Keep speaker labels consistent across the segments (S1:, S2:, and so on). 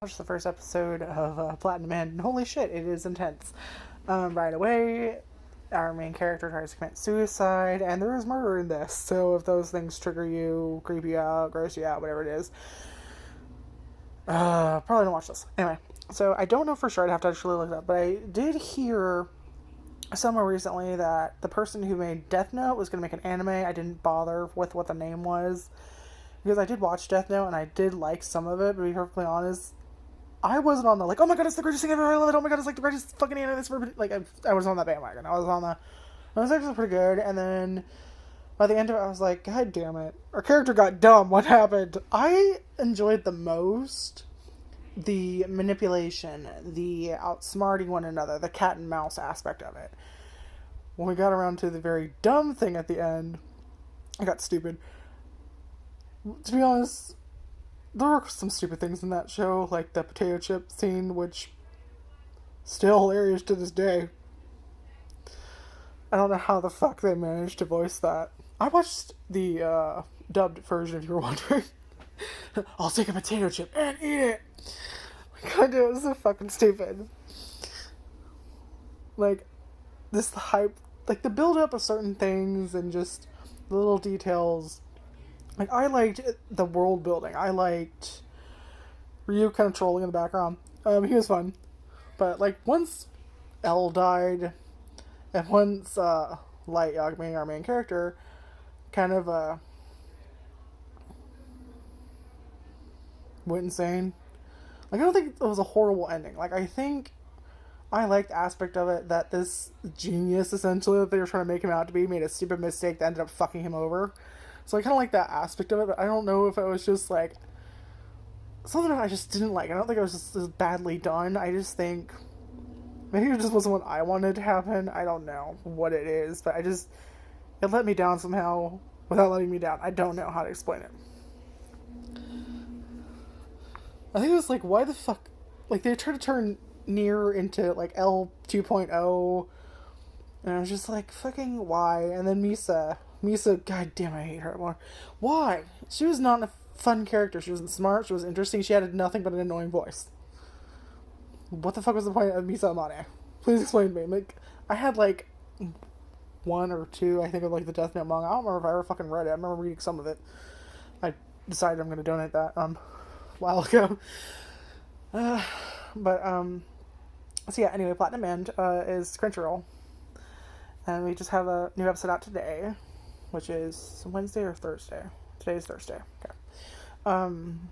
S1: Watched the first episode of Platinum Man, and holy shit, it is intense. Right away, our main character tries to commit suicide, and there is murder in this. So if those things trigger you, creep you out, gross you out, whatever it is, probably don't watch this. Anyway, so I don't know for sure. I'd have to actually look it up, but I did hear somewhere recently that the person who made Death Note was going to make an anime. I didn't bother with what the name was because I did watch Death Note and I did like some of it, but to be perfectly honest, I wasn't on the like, oh my god, it's the greatest thing ever. I love it. Oh my god, it's like the greatest fucking anime that's ever been. Like, I was on that bandwagon. I was on the. It was actually pretty good, and then by the end of it, I was like, god damn it, our character got dumb. What happened? I enjoyed the most the manipulation, the outsmarting one another, the cat and mouse aspect of it. When we got around to the very dumb thing at the end, I got stupid. To be honest, there were some stupid things in that show, like the potato chip scene, which still hilarious to this day. I don't know how the fuck they managed to voice that. I watched the dubbed version, if you were wondering. I'll take a potato chip and eat it. God, it was so fucking stupid. Like, this hype, like the build up of certain things and just the little details. Like, I liked the world building. I liked Ryu kind of trolling in the background. He was fun. But, like, once L died, and once, Light Yagami, our main character, kind of, went insane. Like, I don't think it was a horrible ending. Like, I think I liked the aspect of it that this genius, essentially, that they were trying to make him out to be, made a stupid mistake that ended up fucking him over. So I kind of like that aspect of it, but I don't know if it was just, like, something that I just didn't like. I don't think it was just as badly done. I just think maybe it just wasn't what I wanted to happen. I don't know what it is, but it let me down somehow without letting me down. I don't know how to explain it. I think it was like, why the fuck? Like, they tried to turn Nier into, like, L 2.0, and I was just like, fucking why? And then Misa, god damn, I hate her more. Why? She was not a fun character. She wasn't smart, she was interesting, she had nothing but an annoying voice. What the fuck was the point of Misa Amane? Please explain to me. Like, I had, like, one or two, I think, of, like, the Death Note manga. I don't remember if I ever fucking read it. I remember reading some of it. I decided I'm gonna donate that, a while ago. Uh, but, so yeah, anyway, Platinum End, is Crunchyroll. And we just have a new episode out today, which is Wednesday or Thursday? Today is Thursday. Okay. I'm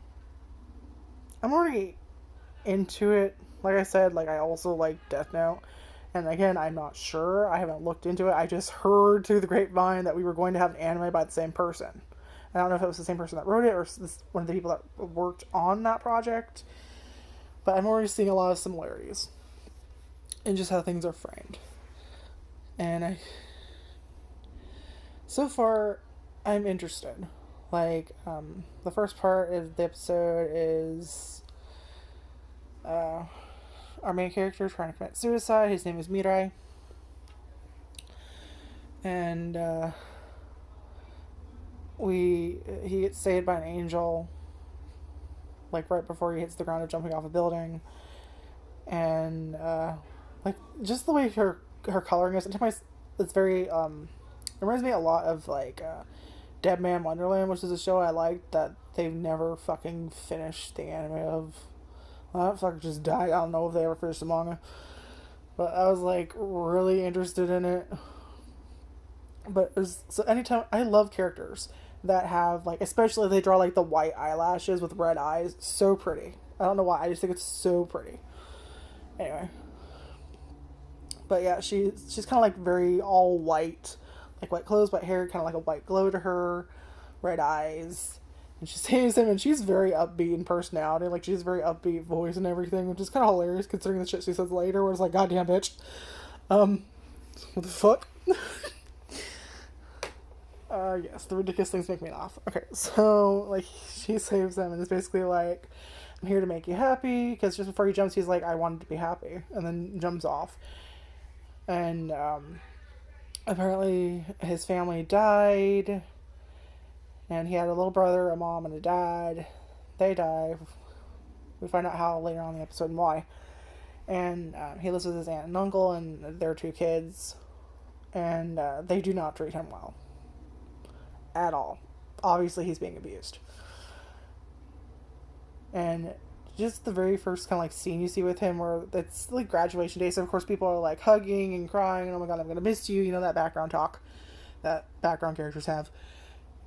S1: already into it. Like I said, like, I also like Death Note. And again, I'm not sure. I haven't looked into it. I just heard through the grapevine that we were going to have an anime by the same person. And I don't know if it was the same person that wrote it or one of the people that worked on that project. But I'm already seeing a lot of similarities in just how things are framed. And so far, I'm interested. Like, the first part of the episode is our main character trying to commit suicide. His name is Mirai. And he gets saved by an angel, like, right before he hits the ground of jumping off a building. And like, just the way her coloring is, it's very it reminds me a lot of, like, Dead Man Wonderland, which is a show I liked that they've never fucking finished the anime of. Well, that fucker just died. I don't know if they ever finished the manga, but I was, like, really interested in it. But so anytime, I love characters that have, like, especially if they draw, like, the white eyelashes with red eyes, so pretty. I don't know why, I just think it's so pretty. Anyway, but yeah, she's kind of, like, very all white, like, white clothes, white hair, kind of like a white glow to her, red eyes, and she saves him, and she's very upbeat in personality, like, she's very upbeat voice and everything, which is kind of hilarious considering the shit she says later, where it's like, goddamn bitch, what the fuck. Yes, the ridiculous things make me laugh. Okay, so, like, she saves him, and it's basically like, I'm here to make you happy, because just before he jumps, he's like, I wanted to be happy, and then jumps off. And, apparently his family died, and he had a little brother, a mom, and a dad. They die. We find out how later on in the episode and why. And he lives with his aunt and uncle and their 2 kids. And they do not treat him well. At all. Obviously, he's being abused. And just the very first kind of like scene you see with him, where it's like graduation day, so of course people are like hugging and crying, and oh my god, I'm gonna miss you, you know, that background talk that background characters have.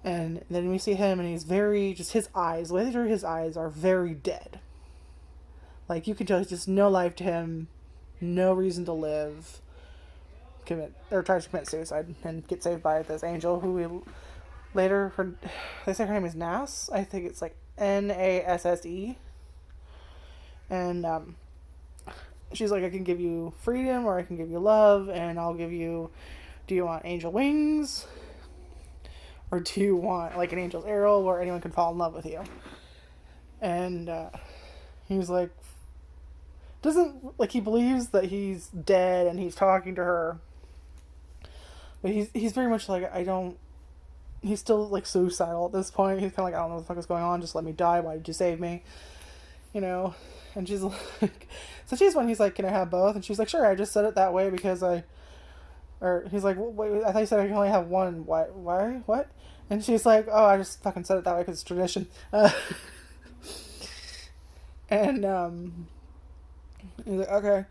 S1: And then we see him, and he's very, just his eyes, later his eyes are very dead. Like, you can tell he's just no life to him, no reason to live. Tries to commit suicide and get saved by this angel who we later, they say her name is Nass. I think it's like Nasse. And she's like, I can give you freedom, or I can give you love, and I'll give you, do you want angel wings? Or do you want like an angel's arrow where anyone can fall in love with you? And he's like, he believes that he's dead and he's talking to her. But he's very much like, he's still like suicidal at this point. He's kind of like, I don't know what the fuck is going on. Just let me die. Why did you save me? You know? And she's like, so she's when he's like, can I have both? And she's like, sure, I just said it that way because or he's like, wait, I thought you said I can only have one. Why? What? And she's like, oh, I just fucking said it that way because it's tradition. And he's like, okay.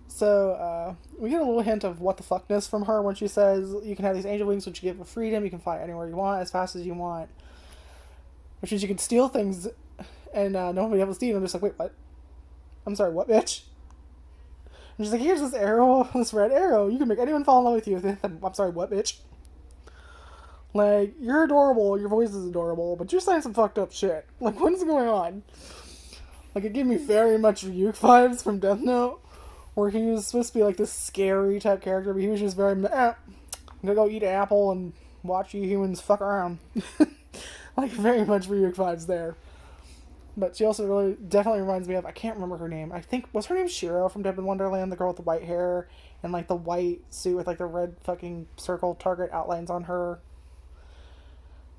S1: So we get a little hint of what the fuckness from her when she says, you can have these angel wings, which you give freedom. You can fly anywhere you want, as fast as you want. Which means you can steal things and nobody able to steal. I'm just like, wait, what? I'm sorry, what, bitch? And she's like, here's this arrow, this red arrow. You can make anyone fall in love with you. I'm sorry, what, bitch? Like, you're adorable, your voice is adorable, but you're saying some fucked up shit. Like, what is going on? Like, it gave me very much Ryuk vibes from Death Note, where he was supposed to be like this scary type character, but he was just very, I'm gonna go eat an apple and watch you humans fuck around. Like, very much Ryuk vibes there. But she also really definitely reminds me of, I can't remember her name. I think, was her name Shiro from Dead in Wonderland? The girl with the white hair and like the white suit with like the red fucking circle target outlines on her.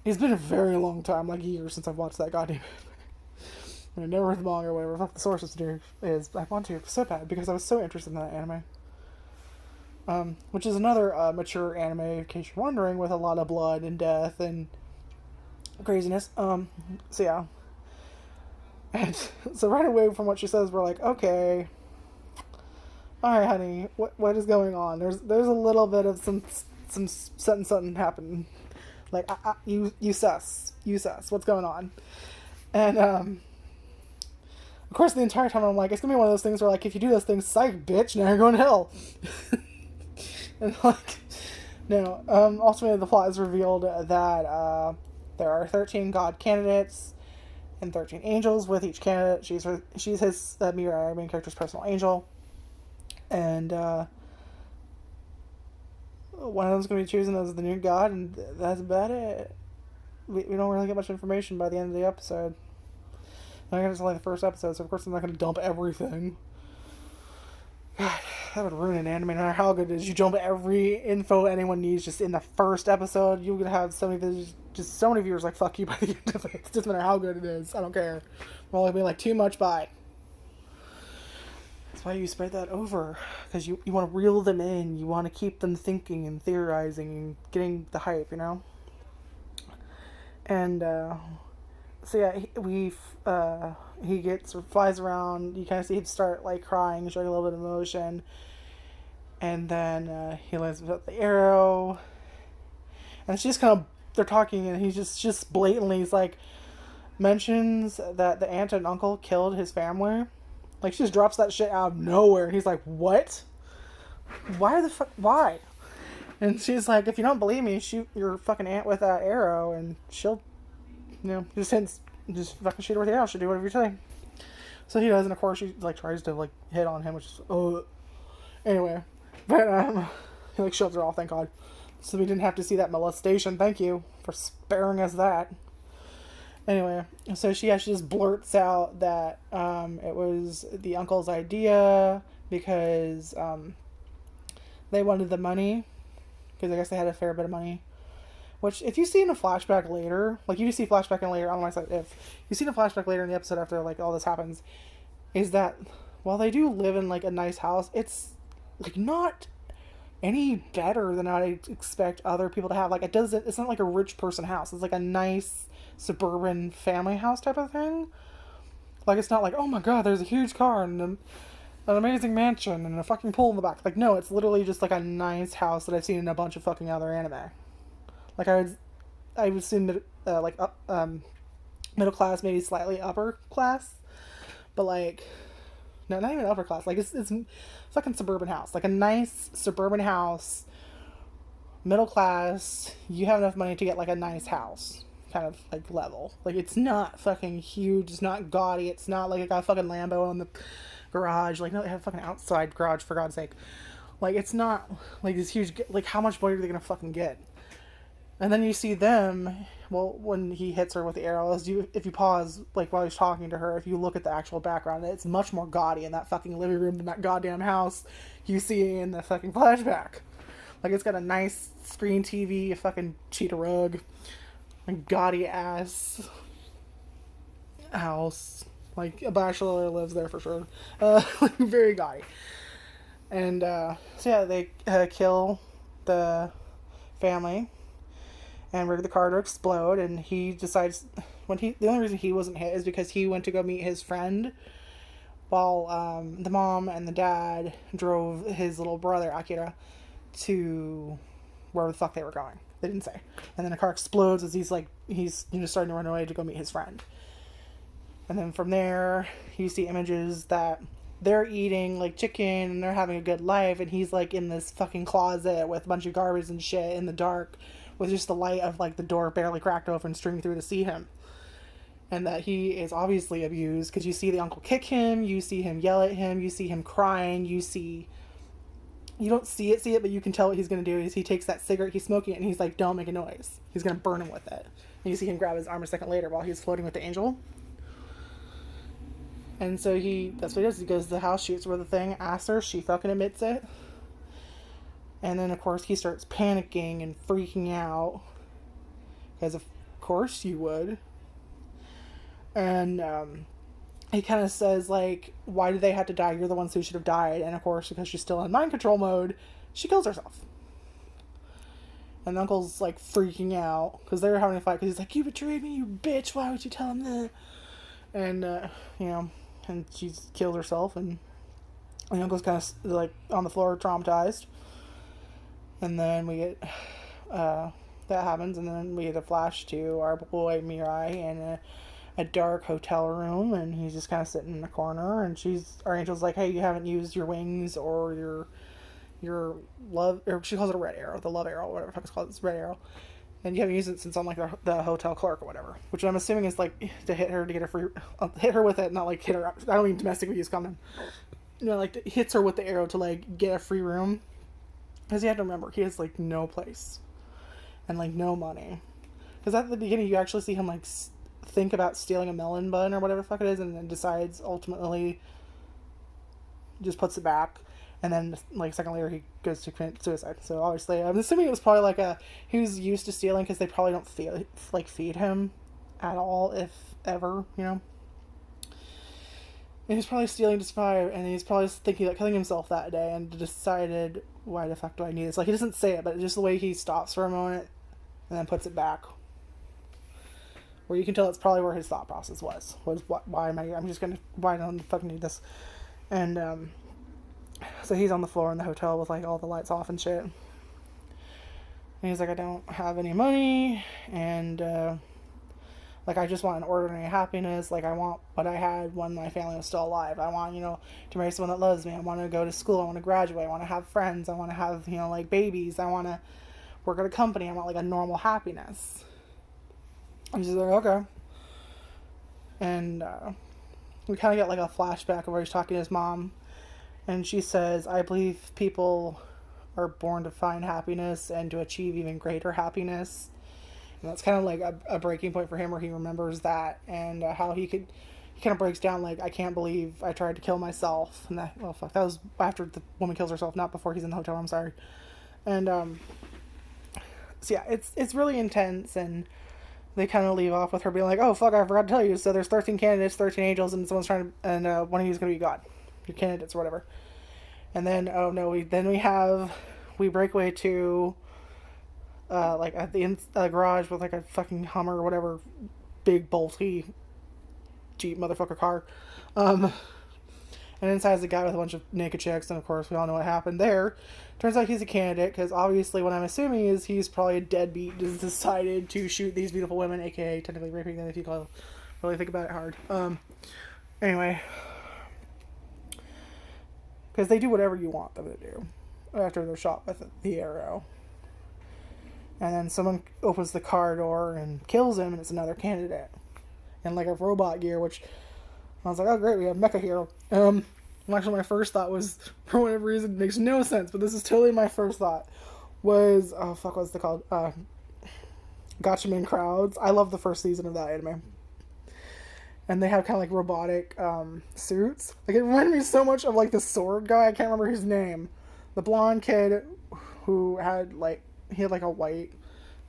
S1: It's been a very long time, like years, since I've watched that goddamn and I never read the manga or whatever fuck the source is. I want to so bad because I was so interested in that anime. Which is another mature anime, in case you're wondering, with a lot of blood and death and craziness. So yeah. And so right away from what she says, we're like, okay, all right, honey, what is going on? There's a little bit of some something happening. Like, you sus, what's going on? And of course, the entire time I'm like, it's gonna be one of those things where like, if you do those things, psych, bitch, now you're going to hell. And like, no. Ultimately, the plot is revealed that there are 13 god candidates and 13 angels with each candidate. She's his Mirai, main character's personal angel, and one of them's going to be chosen as the new god, and that's about it. We don't really get much information by the end of the episode. I guess it's only the first episode, so of course I'm not going to dump everything. God, that would ruin an anime, no matter how good it is. You dump every info anyone needs just in the first episode, you're going to have so many viewers like, fuck you by the end of it. It doesn't matter how good it is. I don't care. Well, it'll be like, too much, bye. That's why you spread that over. Because you want to reel them in. You want to keep them thinking and theorizing and getting the hype, you know? And, so yeah, he flies around. You kind of see him start like crying, showing a little bit of emotion, and then he lands with the arrow. And it's just kind of, they're talking, and he's just blatantly, he's like, mentions that the aunt and uncle killed his family. Like, she just drops that shit out of nowhere, and he's like, what? Why? And she's like, if you don't believe me, shoot your fucking aunt with that arrow, and she'll, just fucking shoot her with the arrow. She'll do whatever you say. So he does, and of course she like tries to like hit on him, which is anyway. But he like shoves her off, thank God. So we didn't have to see that molestation. Thank you for sparing us that. Anyway, so she just blurts out that it was the uncle's idea because they wanted the money, because I guess they had a fair bit of money. Which, if you see in a flashback later, like you see flashback in later, I don't know if you see in a flashback later in the episode after like all this happens, is that while they do live in like a nice house, it's like not any better than I'd expect other people to have. Like it's not like a rich person house. It's like a nice suburban family house type of thing. Like it's not like, oh my god, there's a huge car and an amazing mansion and a fucking pool in the back. Like no, it's literally just like a nice house that I've seen in a bunch of fucking other anime. Like I would assume middle class, maybe slightly upper class, but like no, not even upper class. Like it's fucking suburban house, like a nice suburban house, middle class. You have enough money to get like a nice house, kind of like level. Like it's not fucking huge. It's not gaudy. It's not like it got a fucking Lambo in the garage. Like no, they have a fucking outside garage for God's sake. Like it's not like this huge. Like how much money are they gonna fucking get? And then you see them, well, when he hits her with the arrow, if you pause, like, while he's talking to her, if you look at the actual background, it's much more gaudy in that fucking living room than that goddamn house you see in the fucking flashback. Like, it's got a nice screen TV, a fucking cheetah rug, a gaudy-ass house. Like, a bachelor lives there for sure. Very gaudy. And, so yeah, they kill the family and rig the car to explode, and he decides the only reason he wasn't hit is because he went to go meet his friend while the mom and the dad drove his little brother Akira to wherever the fuck they were going. They didn't say. And then the car explodes as he's starting to run away to go meet his friend. And then from there you see images that they're eating like chicken and they're having a good life, and he's like in this fucking closet with a bunch of garbage and shit in the dark, with just the light of like the door barely cracked open streaming through to see him. And that he is obviously abused, because you see the uncle kick him, you see him yell at him, you see him crying, you don't see it, but you can tell what he's going to do is he takes that cigarette, he's smoking it, and he's like, don't make a noise. He's going to burn him with it. And you see him grab his arm a second later while he's floating with the angel. And so that's what he does. He goes to the house, shoots her with the thing, asks her, she fucking admits it. And then, of course, he starts panicking and freaking out. Because, of course, you would. And he kind of says, like, why did they have to die? You're the ones who should have died. And, of course, because she's still in mind control mode, she kills herself. And the uncle's, like, freaking out. Because they're having a fight. Because he's like, you betrayed me, you bitch. Why would you tell him that? And, and she kills herself. And the uncle's kind of, like, on the floor, traumatized. And then we get, that happens, and then we get a flash to our boy Mirai in a dark hotel room, and he's just kind of sitting in the corner, and our angel's like, hey, you haven't used your wings or your love, or she calls it a red arrow, the love arrow, whatever the fuck it's called, it's red arrow, and you haven't used it since I'm like the hotel clerk or whatever, which I'm assuming is like to hit her to get her free, hit her with it, not like hit her, I don't mean domestic abuse coming, like hits her with the arrow to like get a free room. Because you have to remember, he has, like, no place. And, like, no money. Because at the beginning, you actually see him, like, think about stealing a melon bun or whatever the fuck it is, and then decides, ultimately, just puts it back. And then, like, a second later, he goes to commit suicide. So, obviously, I'm assuming it was probably, like, he was used to stealing because they probably don't feed him at all, if ever, And he's probably stealing to survive, and he's probably thinking about killing himself that day, and decided, why the fuck do I need this? Like, he doesn't say it, but just the way he stops for a moment, and then puts it back. Where you can tell it's probably where his thought process was why don't I fucking need this? And, so he's on the floor in the hotel with, like, all the lights off and shit. And he's like, I don't have any money, and, like, I just want an ordinary happiness. Like, I want what I had when my family was still alive. I want, to marry someone that loves me. I want to go to school. I want to graduate. I want to have friends. I want to have, like, babies. I want to work at a company. I want, like, a normal happiness. And she's like, okay. And we kind of get, like, a flashback of where he's talking to his mom. And she says, I believe people are born to find happiness and to achieve even greater happiness. And that's kind of like a breaking point for him, where he remembers that, and how he kind of breaks down, like, I can't believe I tried to kill myself. And that was after the woman kills herself, not before he's in the hotel, I'm sorry. And So yeah, it's really intense, and they kind of leave off with her being like, "Oh fuck, I forgot to tell you. So there's 13 candidates, 13 angels, and someone's trying to, and one of you is gonna be God, your candidates or whatever." And then oh no, we break away to like at the garage with like a fucking Hummer or whatever, big bulky Jeep motherfucker car. Um, and inside is a guy with a bunch of naked chicks, and of course we all know what happened there. Turns out he's a candidate, because obviously what I'm assuming is he's probably a deadbeat, just decided to shoot these beautiful women, aka technically raping them if you call really think about it hard. Anyway, because they do whatever you want them to do after they're shot with the arrow. And then someone opens the car door and kills him, and it's another candidate. And like a robot gear, which I was like, oh great, we have Mecha Hero. Actually my first thought was, for whatever reason, it makes no sense, but this is totally my first thought, was, oh fuck, what's it called? Gatchaman Crowds. I love the first season of that anime. And they have kind of like robotic suits. Like it reminded me so much of like the sword guy, I can't remember his name. The blonde kid who had like, he had like a white,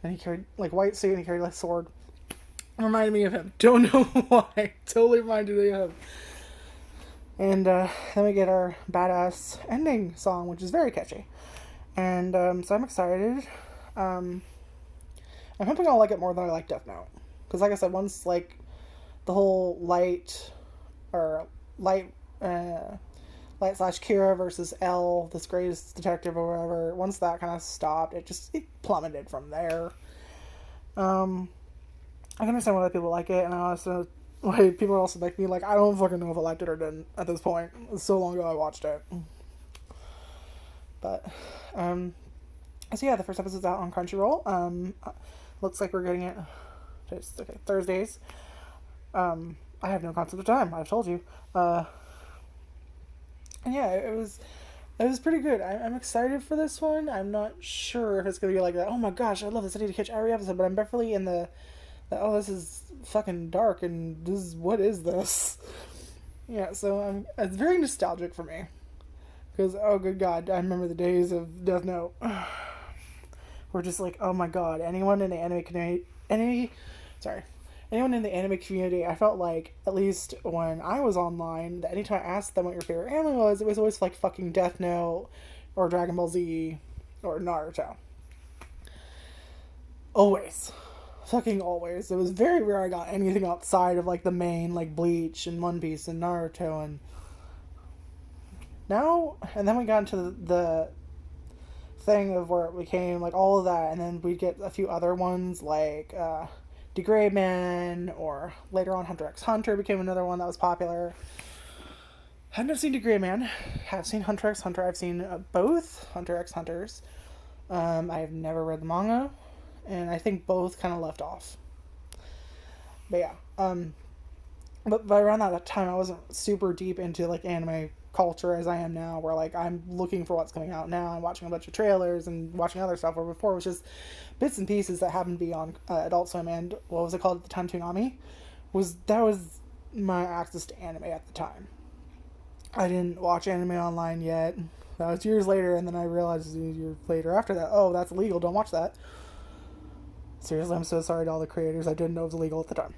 S1: and he carried like white suit and he carried like a sword. It reminded me of him. Don't know why. Totally reminded me of him. And then we get our badass ending song, which is very catchy. And so I'm excited. I'm hoping I'll like it more than I like Death Note. Because like I said, once like the whole light slash Kira versus L, this greatest detective or whatever, once that kind of stopped, it plummeted from there. I can understand why people like it, and I also people are also like me, like I don't fucking know if I liked it or didn't at this point. It's so long ago I watched it. But so yeah, the first episode's out on Crunchyroll. Looks like we're getting it Thursdays. I have no concept of time, I've told you. And yeah, it was pretty good. I'm excited for this one. I'm not sure if it's gonna be like that. Oh my gosh, I love this. I need to catch every episode, but I'm definitely in the oh, this is fucking dark, and what is this? Yeah, so it's very nostalgic for me. Because, oh good god, I remember the days of Death Note. We're just like, oh my god, anyone in the anime community, I felt like, at least when I was online, that anytime I asked them what your favorite anime was, it was always like fucking Death Note, or Dragon Ball Z, or Naruto. Always. Fucking always. It was very rare I got anything outside of like the main, like Bleach and One Piece and Naruto, and now, and then we got into the thing of where it became like all of that, and then we'd get a few other ones like Degrade Man, or later on Hunter x Hunter became another one that was popular. Haven't seen Degrade Man, have seen Hunter x Hunter, I've seen both Hunter x Hunters. I have never read the manga, and I think both kind of left off. But yeah, but by around that time I wasn't super deep into like anime culture as I am now, where like I'm looking for what's coming out now and watching a bunch of trailers and watching other stuff, where before it was just bits and pieces that happened to be on Adult Swim, and what was it called at the time, Toonami, that was my access to anime at the time. I didn't watch anime online yet. That was years later, and then I realized years later after that, oh, that's illegal, don't watch that. Seriously, I'm so sorry to all the creators. I didn't know it was illegal at the time,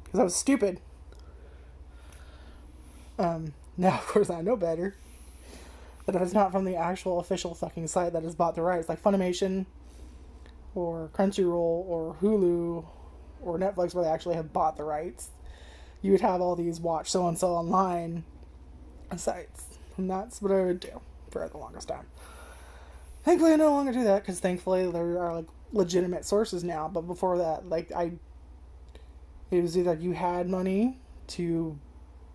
S1: because I was stupid. Now, of course, I know better. But if it's not from the actual official fucking site that has bought the rights, like Funimation, or Crunchyroll, or Hulu, or Netflix, where they actually have bought the rights, you would have all these watch so-and-so online sites. And that's what I would do for the longest time. Thankfully, I no longer do that, because thankfully there are, like, legitimate sources now. But before that, like, it was either you had money to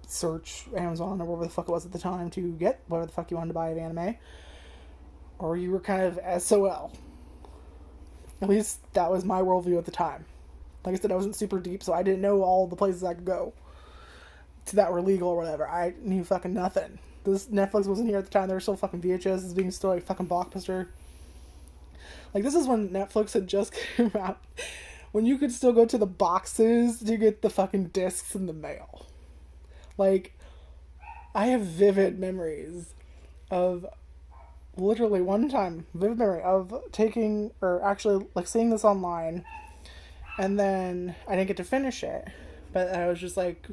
S1: search Amazon or whatever the fuck it was at the time to get whatever the fuck you wanted to buy of anime, or you were kind of SOL. At least that was my worldview at the time. Like I said, I wasn't super deep, so I didn't know all the places I could go to that were legal or whatever. I knew fucking nothing. This Netflix wasn't here at the time. There were still fucking VHS being still like fucking Blockbuster. Like, this is when Netflix had just came out, when you could still go to the boxes to get the fucking discs in the mail. Like, I have vivid memories of literally one time, vivid memory of taking, or actually, like, seeing this online, and then I didn't get to finish it, but I was just like,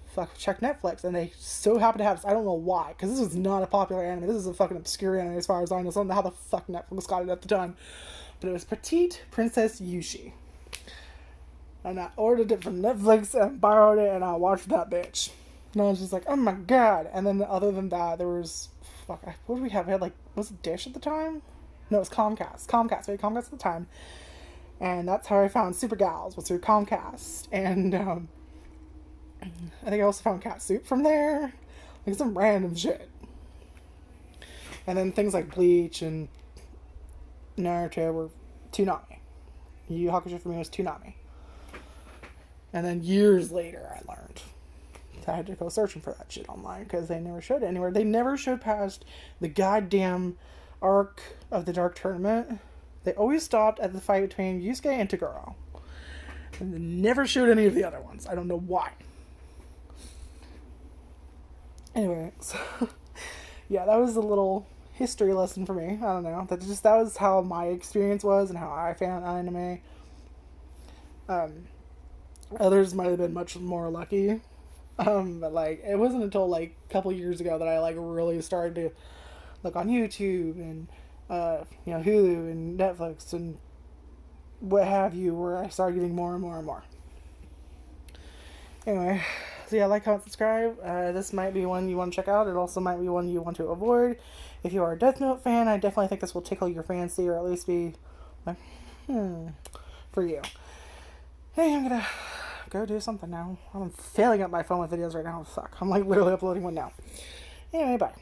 S1: fuck, check Netflix, and they so happen to have this. I don't know why, because this was not a popular anime. This is a fucking obscure anime as far as I know. So I don't know how the fuck Netflix got it at the time, but it was Petite Princess Yushi, and I ordered it from Netflix and borrowed it, and I watched that bitch, and I was just like, oh my god. And then other than that, there was, fuck, what did we have? We had, like, was it Dish at the time? No, it was Comcast. We had Comcast at the time, and that's how I found Super Gals, was through Comcast. And I think I also found Cat Soup from there, like some random shit. And then things like Bleach and Naruto were Toonami. Yu Yu Hakusho for me was Toonami. And then years later, I learned I had to go searching for that shit online, because they never showed it anywhere. They never showed past the goddamn arc of the Dark Tournament. They always stopped at the fight between Yusuke and Toguro, and they never showed any of the other ones. I don't know why. Anyway, so yeah, that was a little history lesson for me. I don't know. That was how my experience was and how I found anime. Others might have been much more lucky. But like, it wasn't until like a couple years ago that I like really started to look on YouTube and Hulu and Netflix and what have you, where I started getting more and more and more. Anyway, so yeah, like, comment, subscribe. This might be one you want to check out. It also might be one you want to avoid. If you are a Death Note fan, I definitely think this will tickle your fancy, or at least be like, for you. Hey, I'm gonna go do something now. I'm filling up my phone with videos right now. Fuck, I'm like literally uploading one now. Anyway, bye.